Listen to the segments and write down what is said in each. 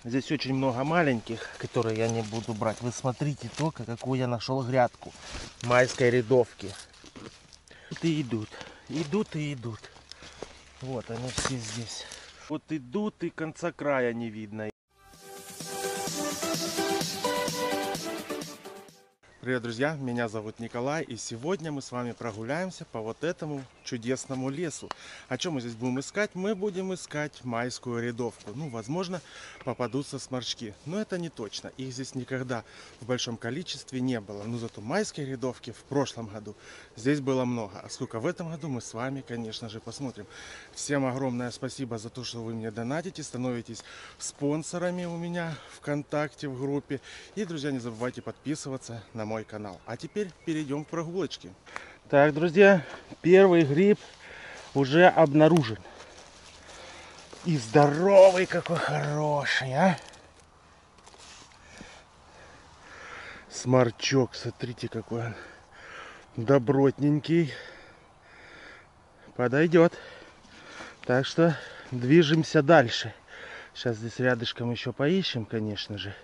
Здесь очень много маленьких, которые я не буду брать. Вы смотрите только, какую я нашел грядку майской рядовки. И идут, идут и идут. Вот они все здесь. Вот идут, и конца края не видно. Привет, друзья! Меня зовут Николай, и сегодня мы с вами прогуляемся по вот этому чудесному лесу. О чем мы здесь будем искать? Мы будем искать майскую рядовку. Ну, возможно, попадутся сморчки, но это не точно. Их здесь никогда в большом количестве не было. Но зато майской рядовки в прошлом году здесь было много. А сколько в этом году, мы с вами, конечно же, посмотрим. Всем огромное спасибо за то, что вы мне донатите, становитесь спонсорами у меня ВКонтакте, в группе. И, друзья, не забывайте подписываться на мой канал. А теперь перейдем к прогулочке. Так, друзья, первый гриб уже обнаружен. И здоровый какой хороший, а! Сморчок, смотрите, какой он добротненький. Подойдет. Так что движемся дальше. Сейчас здесь рядышком еще поищем, конечно же.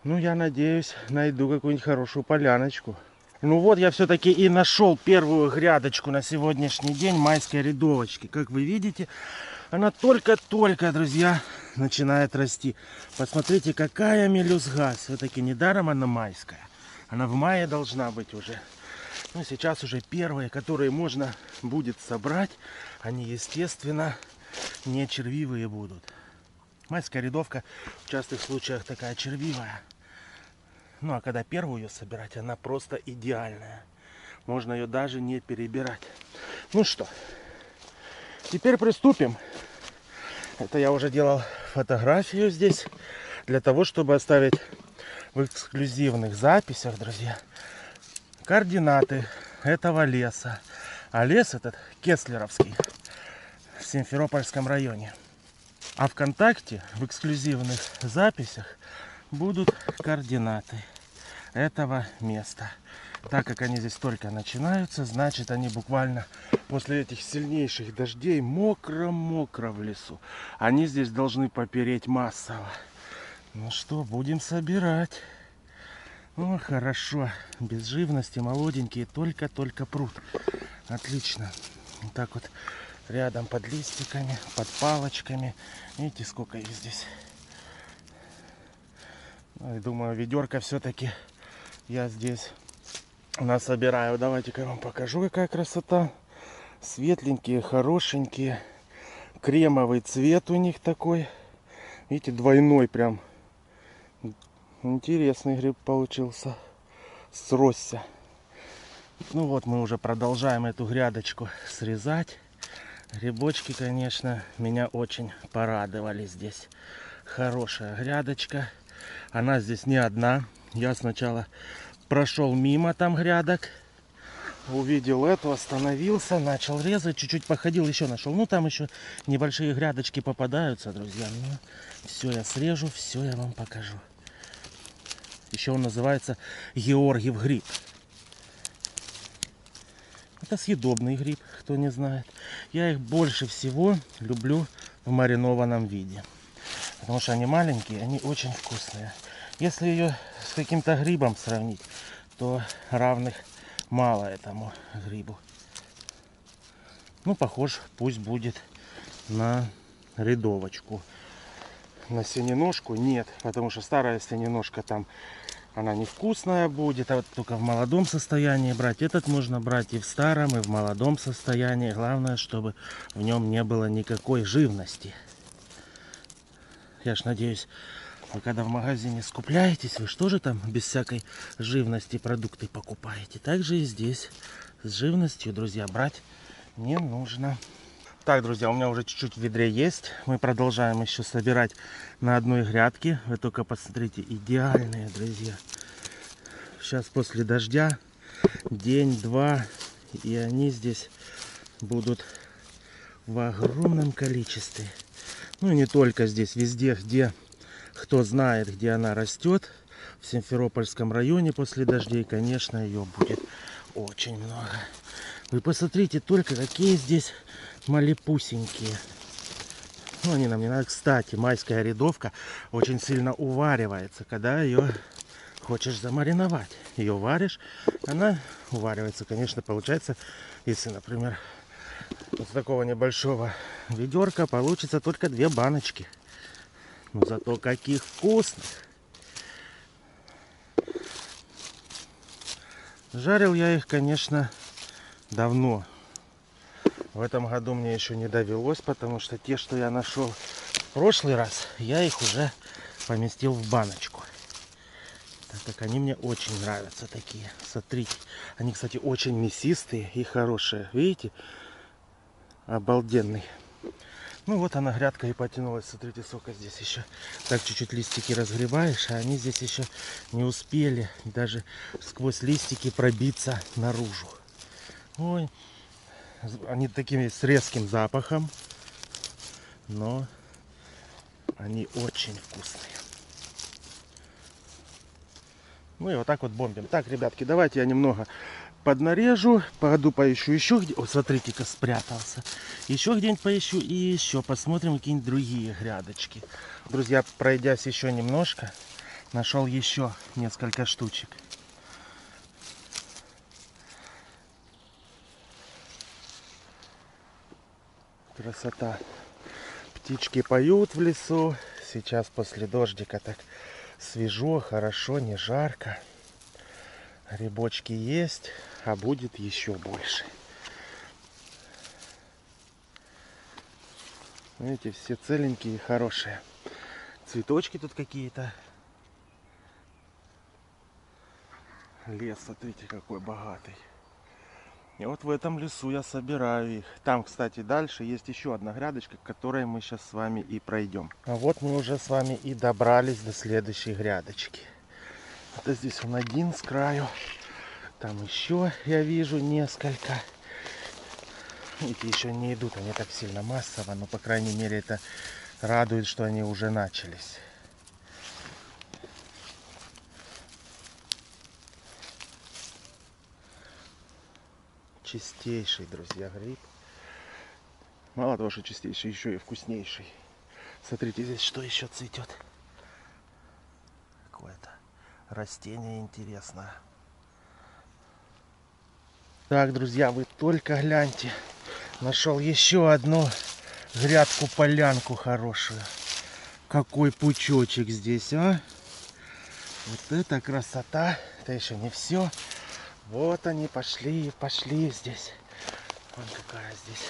Ну, я надеюсь, найду какую-нибудь хорошую поляночку. Ну вот, я все-таки и нашел первую грядочку на сегодняшний день майской рядовочки. Как вы видите, она только-только, друзья, начинает расти. Посмотрите, какая мелюзга. Все-таки недаром она майская. Она в мае должна быть уже. Ну, сейчас уже первые, которые можно будет собрать. Они, естественно, не червивые будут. Майская рядовка в частых случаях такая червивая. Ну а когда первую ее собирать, она просто идеальная. Можно ее даже не перебирать. Ну что, теперь приступим. Это я уже делал фотографию здесь, для того, чтобы оставить в эксклюзивных записях, друзья, координаты этого леса. А лес этот Кеслеровский, в Симферопольском районе. А ВКонтакте в эксклюзивных записях будут координаты этого места. Так как они здесь только начинаются, значит, они буквально после этих сильнейших дождей мокро-мокро в лесу. Они здесь должны попереть массово. Ну что, будем собирать. О, хорошо. Без живности, молоденькие, только-только прут. Отлично. Вот так вот рядом под листиками, под палочками. Видите, сколько их здесь. Ну, и думаю, ведерко все-таки я здесь насобираю. Давайте-ка я вам покажу, какая красота. Светленькие, хорошенькие. Кремовый цвет у них такой. Видите, двойной прям. Интересный гриб получился. Сросся. Ну вот, мы уже продолжаем эту грядочку срезать. Грибочки, конечно, меня очень порадовали здесь. Хорошая грядочка. Она здесь не одна. Я сначала прошел мимо там грядок. Увидел эту, остановился, начал резать. Чуть-чуть походил, еще нашел. Ну, там еще небольшие грядочки попадаются, друзья. Ну, все я срежу, все я вам покажу. Еще он называется Георгиев гриб. Это съедобный гриб, кто не знает. Я их больше всего люблю в маринованном виде. Потому что они маленькие, они очень вкусные. Если ее с каким-то грибом сравнить, то равных мало этому грибу. Ну, похож, пусть будет на рядовочку. На синеножку нет, потому что старая синеножка там, она невкусная будет, а вот только в молодом состоянии брать. Этот можно брать и в старом, и в молодом состоянии. Главное, чтобы в нем не было никакой живности. Я ж надеюсь, вы когда в магазине скупляетесь, вы что же там без всякой живности продукты покупаете? Также и здесь с живностью, друзья, брать не нужно. Так, друзья, у меня уже чуть-чуть в ведре есть. Мы продолжаем еще собирать на одной грядке. Вы только посмотрите, идеальные, друзья. Сейчас после дождя день-два, и они здесь будут в огромном количестве. Ну, не только здесь, везде, где, кто знает, где она растет. В Симферопольском районе после дождей, конечно, ее будет очень много. Вы посмотрите только, какие здесь малепусенькие. Ну, они нам не надо. Кстати, майская рядовка очень сильно уваривается, когда ее хочешь замариновать. Ее варишь, она уваривается. Конечно, получается, если, например, вот с такого небольшого ведерка получится только 2 баночки. Но зато каких вкусных! Жарил я их, конечно, давно. В этом году мне еще не довелось, потому что те, что я нашел в прошлый раз, я их уже поместил в баночку. Так как они мне очень нравятся такие. Смотрите, они, кстати, очень мясистые и хорошие. Видите? Обалденный. Ну вот она, грядка, и потянулась. Смотрите, сколько здесь еще. Так чуть-чуть листики разгребаешь, а они здесь еще не успели даже сквозь листики пробиться наружу. Ой, они такими с резким запахом, но они очень вкусные. Ну и вот так вот бомбим. Так, ребятки, давайте я немного поднарежу, пойду поищу еще где. О, смотрите-ка, спрятался. Еще где-нибудь поищу и еще посмотрим какие-нибудь другие грядочки. Друзья, пройдясь еще немножко, нашел еще несколько штучек. Красота. Птички поют в лесу. Сейчас после дождика так свежо, хорошо, не жарко. Грибочки есть, а будет еще больше. Видите, все целенькие и хорошие. Цветочки тут какие-то. Лес, смотрите, какой богатый. И вот в этом лесу я собираю их. Там, кстати, дальше есть еще одна грядочка, к которой мы сейчас с вами и пройдем. А вот мы уже с вами и добрались до следующей грядочки. Это здесь он один с краю. Там еще я вижу несколько. Эти еще не идут, они так сильно массово, но по крайней мере это радует, что они уже начались. Чистейший, друзья, гриб. Мало того, что чистейший, еще и вкуснейший. Смотрите, здесь что еще цветет. Какое-то растение интересное. Так, друзья, вы только гляньте. Нашел еще одну грядку-полянку хорошую. Какой пучочек здесь, а? Вот это красота. Это еще не все. Вот они пошли здесь. Вон какая здесь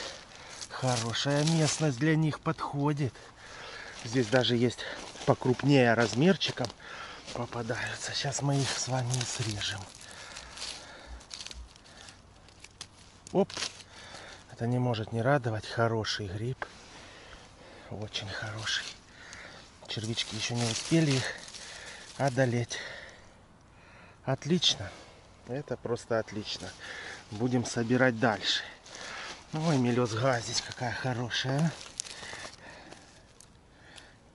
хорошая местность для них подходит. Здесь даже есть покрупнее размерчиком попадаются. Сейчас мы их с вами и срежем. Оп! Это не может не радовать. Хороший гриб. Очень хороший. Червячки еще не успели их одолеть. Отлично. Это просто отлично. Будем собирать дальше. Ой, мелюзга здесь какая хорошая.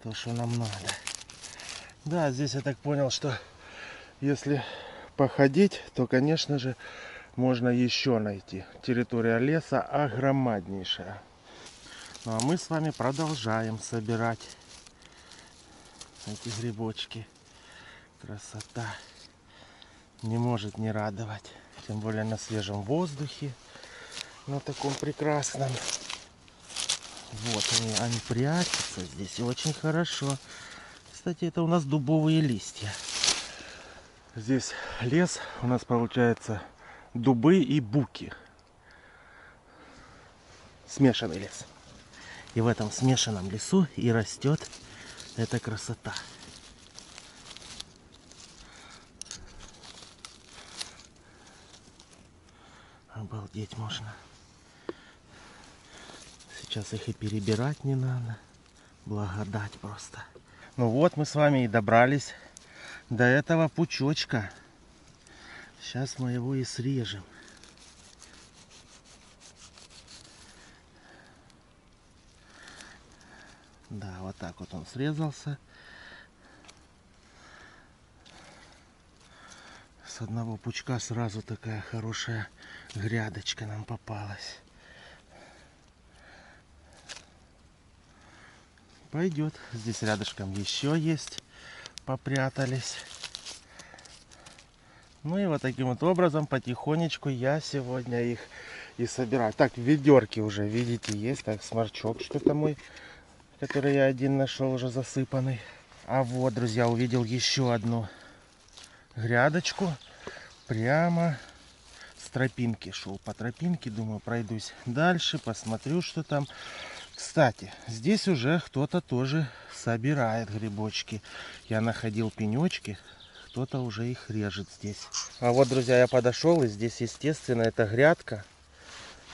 То, что нам надо. Да, здесь я так понял, что если походить, то, конечно же, можно еще найти. Территория леса огромнейшая. Ну а мы с вами продолжаем собирать эти грибочки. Красота. Не может не радовать. Тем более на свежем воздухе. На таком прекрасном. Вот они прячутся здесь. И очень хорошо. Кстати, это у нас дубовые листья. Здесь лес. У нас получается дубы и буки. Смешанный лес. И в этом смешанном лесу и растет эта красота. Обалдеть можно. Сейчас их и перебирать не надо. Благодать просто. Ну вот мы с вами и добрались до этого пучочка. Сейчас мы его и срежем. Да, вот так вот он срезался. С одного пучка сразу такая хорошая грядочка нам попалась. Пойдет. Здесь рядышком еще есть. Попрятались. Ну и вот таким вот образом потихонечку я сегодня их и собираю. Так, в ведерке уже, видите, есть. Так, сморчок что-то мой, который я один нашел, уже засыпанный. А вот, друзья, увидел еще одну грядочку. Прямо с тропинки шел. По тропинке, думаю, пройдусь дальше, посмотрю, что там. Кстати, здесь уже кто-то тоже собирает грибочки. Я находил пенечки, кто-то уже их режет здесь. А вот, друзья, я подошел, и здесь, естественно, эта грядка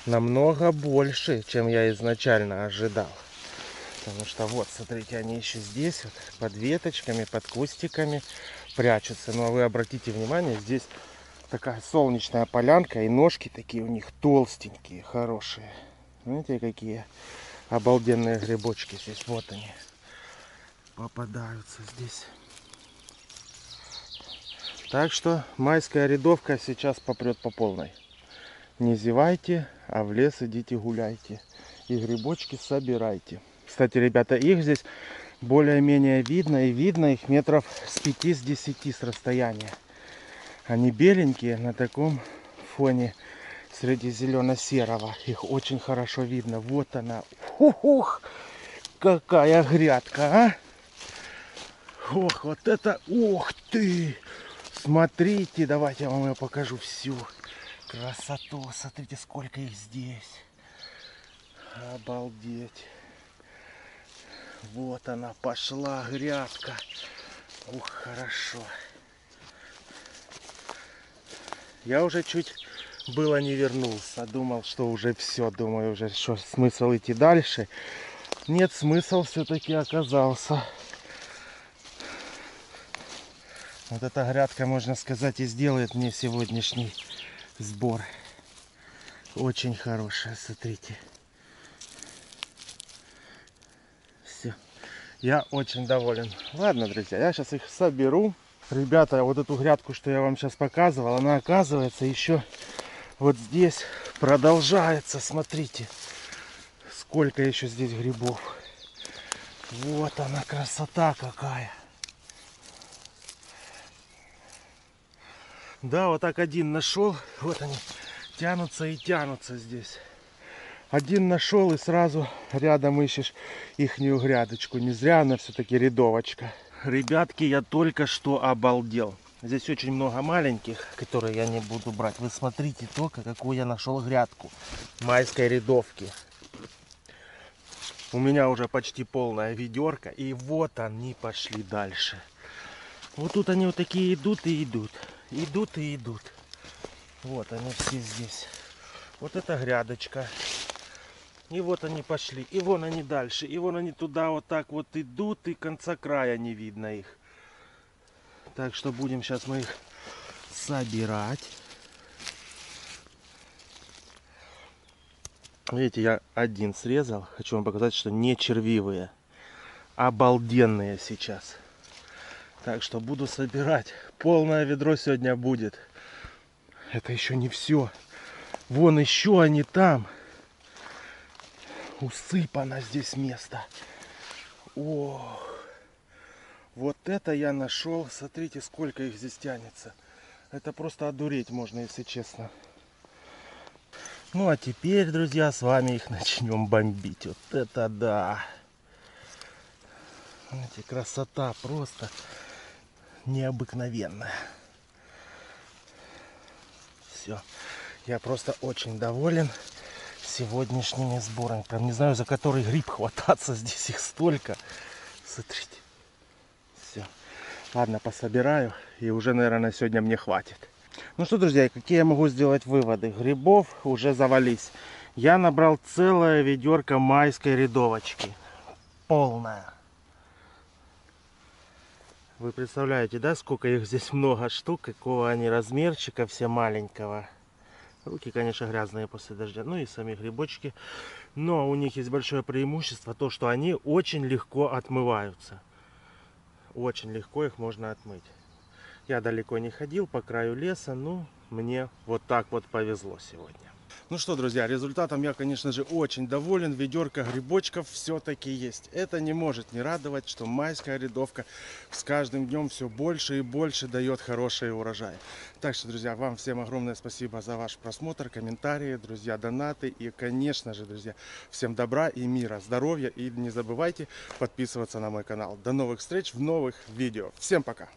намного больше, чем я изначально ожидал. Потому что вот, смотрите, они еще здесь, вот, под веточками, под кустиками прячутся. Ну, а вы обратите внимание, здесь такая солнечная полянка, и ножки такие у них толстенькие, хорошие. Знаете, какие обалденные грибочки здесь. Вот они попадаются здесь. Так что майская рядовка сейчас попрет по полной. Не зевайте, а в лес идите гуляйте. И грибочки собирайте. Кстати, ребята, их здесь более-менее видно. И видно их метров с 5-10 с расстояния. Они беленькие на таком фоне среди зелено-серого. Их очень хорошо видно. Вот она. Ух, какая грядка, а! Ох, вот это, ух ты! Смотрите, давайте я вам ее покажу всю красоту. Смотрите, сколько их здесь. Обалдеть. Вот она пошла, грядка. Ух, хорошо. Я уже чуть было не вернулся. Думал, что уже все. Думаю, уже что, смысл идти дальше. Нет, смысл все-таки оказался. Вот эта грядка, можно сказать, и сделает мне сегодняшний сбор. Очень хорошая, смотрите. Все. Я очень доволен. Ладно, друзья, я сейчас их соберу. Ребята, вот эту грядку, что я вам сейчас показывал, она, оказывается, еще вот здесь продолжается. Смотрите, сколько еще здесь грибов. Вот она, красота какая. Да, вот так один нашел. Вот они тянутся и тянутся здесь. Один нашел, и сразу рядом ищешь ихнюю грядочку. Не зря она все-таки рядовочка. Ребятки, я только что обалдел. Здесь очень много маленьких, которые я не буду брать. Вы смотрите только, какую я нашел грядку майской рядовки. У меня уже почти полная ведерко. И вот они пошли дальше. Вот тут они вот такие идут и идут. Идут и идут. Вот они все здесь. Вот эта грядочка. И вот они пошли. И вон они дальше. И вон они туда вот так вот идут. И конца края не видно их. Так что будем сейчас мы их собирать. Видите, я один срезал. Хочу вам показать, что не червивые. Обалденные сейчас. Так что буду собирать. Полное ведро сегодня будет. Это еще не все. Вон еще они там. Усыпано здесь место. Ох. Вот это я нашел. Смотрите, сколько их здесь тянется. Это просто одуреть можно, если честно. Ну а теперь, друзья, с вами их начнем бомбить. Вот это да. Знаете, красота просто необыкновенная. Все. Я просто очень доволен сегодняшними сборами. Прям не знаю, за который гриб хвататься. Здесь их столько. Смотрите. Все. Ладно, пособираю. И уже, наверное, на сегодня мне хватит. Ну что, друзья, какие я могу сделать выводы? Грибов уже завались. Я набрал целое ведерко майской рядовочки. Полная. Вы представляете, да, сколько их здесь много штук, какого они размерчика, все маленького. Руки, конечно, грязные после дождя, ну и сами грибочки. Но у них есть большое преимущество, то, что они очень легко отмываются. Очень легко их можно отмыть. Я далеко не ходил по краю леса, но мне вот так вот повезло сегодня. Ну что, друзья, результатом я, конечно же, очень доволен. Ведерко грибочков все-таки есть. Это не может не радовать, что майская рядовка с каждым днем все больше и больше дает хорошие урожаи. Так что, друзья, вам всем огромное спасибо за ваш просмотр, комментарии, друзья, донаты. И, конечно же, друзья, всем добра и мира, здоровья. И не забывайте подписываться на мой канал. До новых встреч в новых видео. Всем пока!